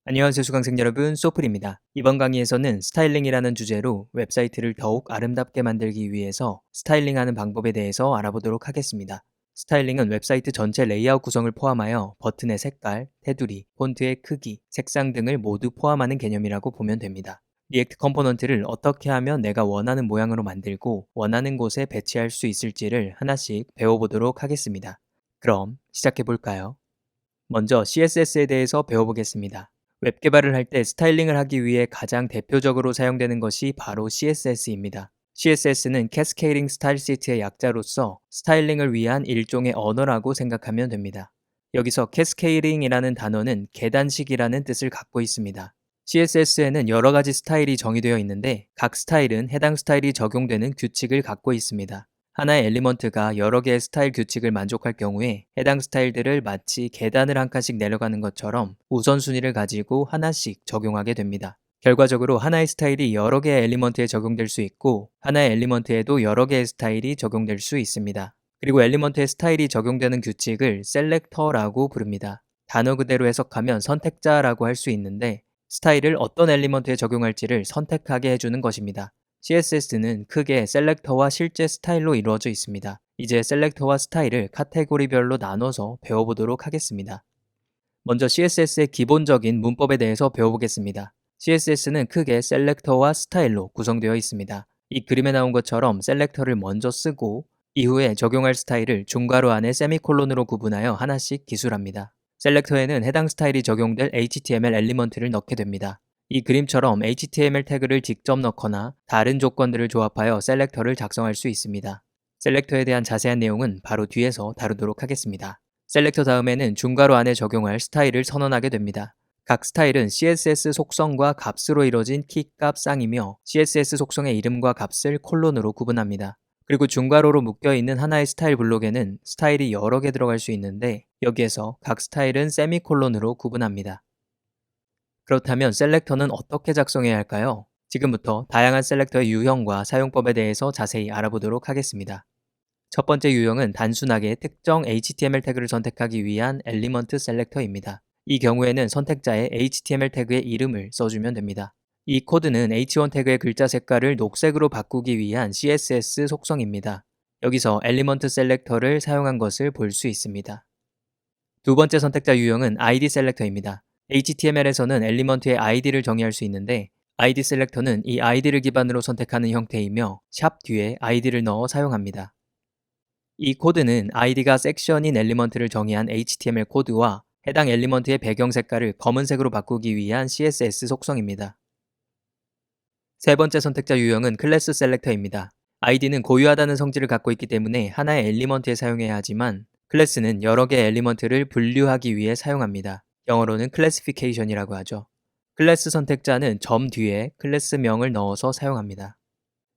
안녕하세요 수강생 여러분, 소플입니다. 이번 강의에서는 스타일링이라는 주제로 웹사이트를 더욱 아름답게 만들기 위해서 스타일링하는 방법에 대해서 알아보도록 하겠습니다. 스타일링은 웹사이트 전체 레이아웃 구성을 포함하여 버튼의 색깔, 테두리, 폰트의 크기, 색상 등을 모두 포함하는 개념이라고 보면 됩니다. 리액트 컴포넌트를 어떻게 하면 내가 원하는 모양으로 만들고 원하는 곳에 배치할 수 있을지를 하나씩 배워보도록 하겠습니다. 그럼 시작해 볼까요? 먼저 CSS에 대해서 배워보겠습니다. 웹 개발을 할 때 스타일링을 하기 위해 가장 대표적으로 사용되는 것이 바로 CSS입니다. CSS는 Cascading Style Sheet의 약자로서 스타일링을 위한 일종의 언어라고 생각하면 됩니다. 여기서 Cascading이라는 단어는 계단식이라는 뜻을 갖고 있습니다. CSS에는 여러 가지 스타일이 정의되어 있는데 각 스타일은 해당 스타일이 적용되는 규칙을 갖고 있습니다. 하나의 엘리먼트가 여러 개의 스타일 규칙을 만족할 경우에 해당 스타일들을 마치 계단을 한 칸씩 내려가는 것처럼 우선순위를 가지고 하나씩 적용하게 됩니다. 결과적으로 하나의 스타일이 여러 개의 엘리먼트에 적용될 수 있고 하나의 엘리먼트에도 여러 개의 스타일이 적용될 수 있습니다. 그리고 엘리먼트의 스타일이 적용되는 규칙을 셀렉터라고 부릅니다. 단어 그대로 해석하면 선택자라고 할 수 있는데 스타일을 어떤 엘리먼트에 적용할지를 선택하게 해주는 것입니다. CSS는 크게 셀렉터와 실제 스타일로 이루어져 있습니다. 이제 셀렉터와 스타일을 카테고리별로 나눠서 배워보도록 하겠습니다. 먼저 CSS의 기본적인 문법에 대해서 배워보겠습니다. CSS는 크게 셀렉터와 스타일로 구성되어 있습니다. 이 그림에 나온 것처럼 셀렉터를 먼저 쓰고 이후에 적용할 스타일을 중괄호 안에 세미콜론으로 구분하여 하나씩 기술합니다. 셀렉터에는 해당 스타일이 적용될 HTML 엘리먼트를 넣게 됩니다. 이 그림처럼 HTML 태그를 직접 넣거나 다른 조건들을 조합하여 셀렉터를 작성할 수 있습니다. 셀렉터에 대한 자세한 내용은 바로 뒤에서 다루도록 하겠습니다. 셀렉터 다음에는 중괄호 안에 적용할 스타일을 선언하게 됩니다. 각 스타일은 CSS 속성과 값으로 이루어진 키값 쌍이며 CSS 속성의 이름과 값을 콜론으로 구분합니다. 그리고 중괄호로 묶여있는 하나의 스타일 블록에는 스타일이 여러 개 들어갈 수 있는데 여기에서 각 스타일은 세미콜론으로 구분합니다. 그렇다면 셀렉터는 어떻게 작성해야 할까요? 지금부터 다양한 셀렉터의 유형과 사용법에 대해서 자세히 알아보도록 하겠습니다. 첫 번째 유형은 단순하게 특정 HTML 태그를 선택하기 위한 엘리먼트 셀렉터입니다. 이 경우에는 선택자의 HTML 태그의 이름을 써주면 됩니다. 이 코드는 H1 태그의 글자 색깔을 녹색으로 바꾸기 위한 CSS 속성입니다. 여기서 엘리먼트 셀렉터를 사용한 것을 볼 수 있습니다. 두 번째 선택자 유형은 ID 셀렉터입니다. HTML에서는 엘리먼트의 ID를 정의할 수 있는데 ID 셀렉터는 이 ID를 기반으로 선택하는 형태이며 샵 뒤에 ID를 넣어 사용합니다. 이 코드는 ID가 섹션인 엘리먼트를 정의한 HTML 코드와 해당 엘리먼트의 배경 색깔을 검은색으로 바꾸기 위한 CSS 속성입니다. 세 번째 선택자 유형은 클래스 셀렉터입니다. ID는 고유하다는 성질을 갖고 있기 때문에 하나의 엘리먼트에 사용해야 하지만 클래스는 여러 개의 엘리먼트를 분류하기 위해 사용합니다. 영어로는 classification이라고 하죠. 클래스 선택자는 점 뒤에 클래스명을 넣어서 사용합니다.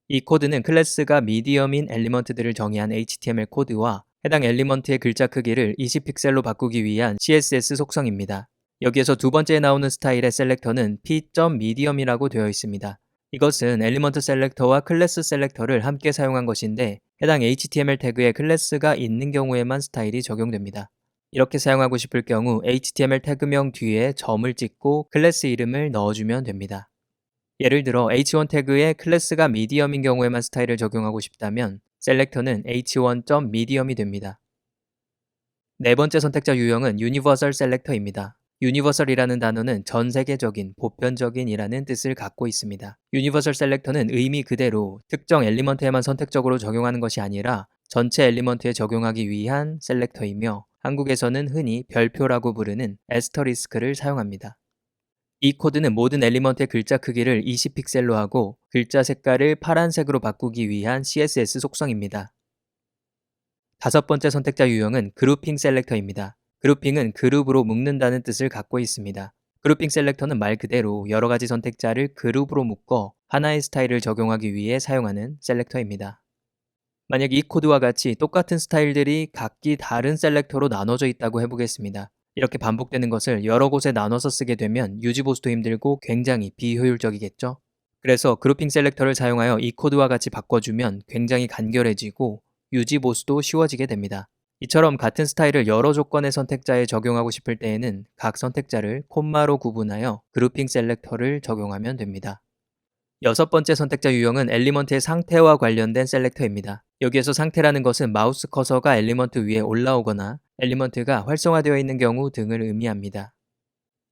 이 코드는 클래스가 미디엄인 엘리먼트들을 정의한 HTML 코드와 해당 엘리먼트의 글자 크기를 20픽셀로 바꾸기 위한 CSS 속성입니다. 여기에서 두 번째에 나오는 스타일의 셀렉터는 p.medium이라고 되어 있습니다. 이것은 엘리먼트 셀렉터와 클래스 셀렉터를 함께 사용한 것인데 해당 HTML 태그에 클래스가 있는 경우에만 스타일이 적용됩니다. 이렇게 사용하고 싶을 경우 HTML 태그명 뒤에 점을 찍고 클래스 이름을 넣어주면 됩니다. 예를 들어 H1 태그에 클래스가 미디엄인 경우에만 스타일을 적용하고 싶다면 셀렉터는 h1.medium이 됩니다. 네 번째 선택자 유형은 유니버설 셀렉터입니다. 유니버설이라는 단어는 전 세계적인, 보편적인이라는 뜻을 갖고 있습니다. 유니버설 셀렉터는 의미 그대로 특정 엘리먼트에만 선택적으로 적용하는 것이 아니라 전체 엘리먼트에 적용하기 위한 셀렉터이며 한국에서는 흔히 별표라고 부르는 애스터리스크를 사용합니다. 이 코드는 모든 엘리먼트의 글자 크기를 20픽셀로 하고 글자 색깔을 파란색으로 바꾸기 위한 CSS 속성입니다. 다섯 번째 선택자 유형은 그룹핑 셀렉터입니다. 그룹핑은 그룹으로 묶는다는 뜻을 갖고 있습니다. 그룹핑 셀렉터는 말 그대로 여러 가지 선택자를 그룹으로 묶어 하나의 스타일을 적용하기 위해 사용하는 셀렉터입니다. 만약 이 코드와 같이 똑같은 스타일들이 각기 다른 셀렉터로 나눠져 있다고 해보겠습니다. 이렇게 반복되는 것을 여러 곳에 나눠서 쓰게 되면 유지 보수도 힘들고 굉장히 비효율적이겠죠? 그래서 그룹핑 셀렉터를 사용하여 이 코드와 같이 바꿔주면 굉장히 간결해지고 유지 보수도 쉬워지게 됩니다. 이처럼 같은 스타일을 여러 조건의 선택자에 적용하고 싶을 때에는 각 선택자를 콤마로 구분하여 그룹핑 셀렉터를 적용하면 됩니다. 여섯 번째 선택자 유형은 엘리먼트의 상태와 관련된 셀렉터입니다. 여기에서 상태라는 것은 마우스 커서가 엘리먼트 위에 올라오거나 엘리먼트가 활성화되어 있는 경우 등을 의미합니다.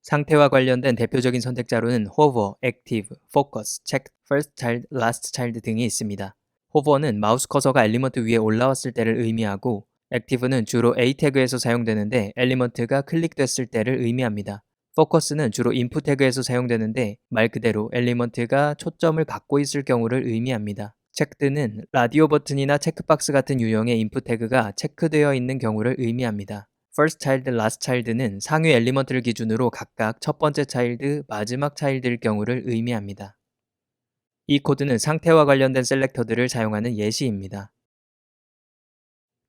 상태와 관련된 대표적인 선택자로는 hover, active, focus, check, first child, last child 등이 있습니다. hover는 마우스 커서가 엘리먼트 위에 올라왔을 때를 의미하고 active는 주로 A 태그에서 사용되는데 엘리먼트가 클릭됐을 때를 의미합니다. focus는 주로 input 태그에서 사용되는데 말 그대로 엘리먼트가 초점을 갖고 있을 경우를 의미합니다. checked는 라디오 버튼이나 체크박스 같은 유형의 인풋 태그가 체크되어 있는 경우를 의미합니다. first child, last child는 상위 엘리먼트를 기준으로 각각 첫 번째 차일드, 마지막 차일드일 경우를 의미합니다. 이 코드는 상태와 관련된 셀렉터들을 사용하는 예시입니다.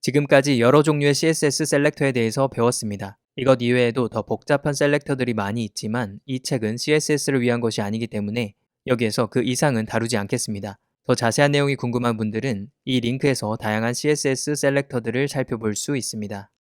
지금까지 여러 종류의 CSS 셀렉터에 대해서 배웠습니다. 이것 이외에도 더 복잡한 셀렉터들이 많이 있지만 이 책은 CSS를 위한 것이 아니기 때문에 여기에서 그 이상은 다루지 않겠습니다. 더 자세한 내용이 궁금한 분들은 이 링크에서 다양한 CSS 셀렉터들을 살펴볼 수 있습니다.